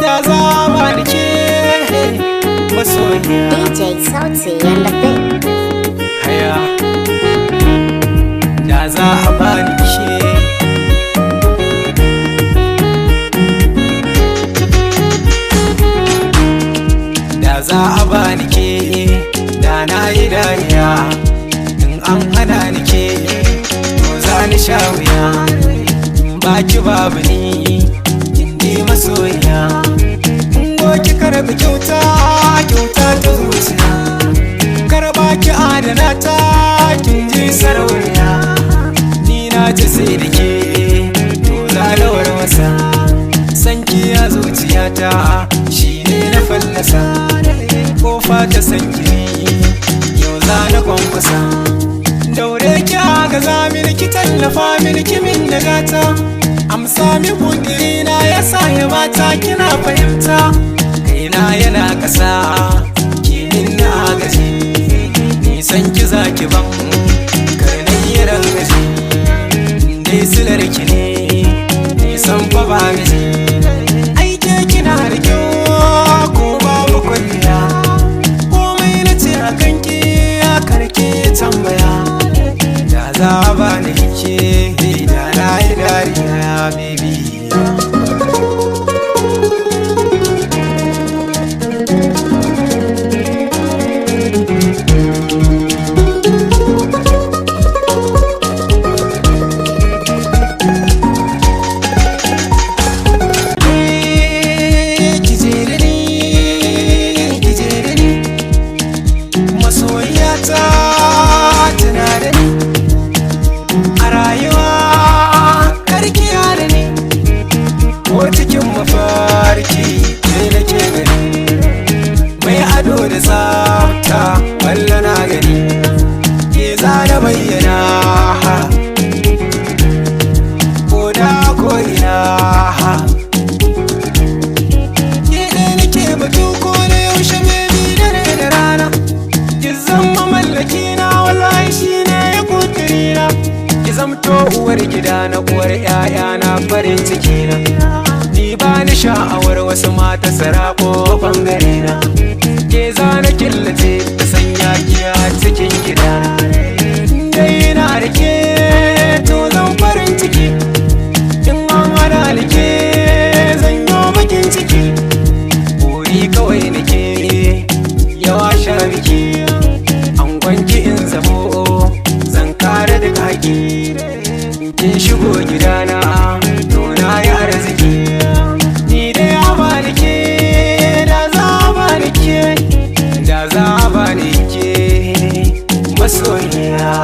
da za ba da ke masoyiya. DJ Sauti and the Big. Haya da za a ba da ke, da za a ba ni ke, da na yi dariya. In an hana ni ke, to za ni sha wuya. Baki babu ni, indi masoyiya. Ki karbi kyauta, kyauta ta zuciya. Karba ki adana ta, kin ji sarauniya. Ni na ji sai da ke, to zalawar masa. Sanki a zuciyata, shi ne na fallasa. Kofa ta sanki, yau za na kwankwasa. Daure ki aga za mini, ki tallafa mini, ki min da gata. Amsa mi kudina ya sa ya mata, kina fahimta. Kaina yana ƙasa, kinin na gaji. Nisan ki za ki ban, karnin yi rangaji. Dai silar ki ne, nisan fa ba gaji. Aike kina da kyau, ko babu kwalliya. Komai na ce a kanki, ya karki tambaya. Da za ba ni ke, da na yi dariya, baby. Da tsafta walla na gani ke zana bayyana ko da ko ina ke ɗaya nake batu ko da yaushe baby dare da rana. Ki zama mallaki na wallahi shi ne ya kudiri na. Ki zamto uwar gida na uwar 'ya'ya na farin ciki na. Ni ba ni sha'awar wasu mata sarako bangare na. Ke zana killace ta sanya kiya cikin gida. Dai na da ke to zan farin ciki. In an hada da ke zan yi bakin ciki. Buri kawai nake yawa sha biki. An gwanki in zamo zan kare da kaki. Kin shigo gidana to na yi arziki. Ni dai ya ba da ke, da za ba da ke, da za ba da ke masoyiya.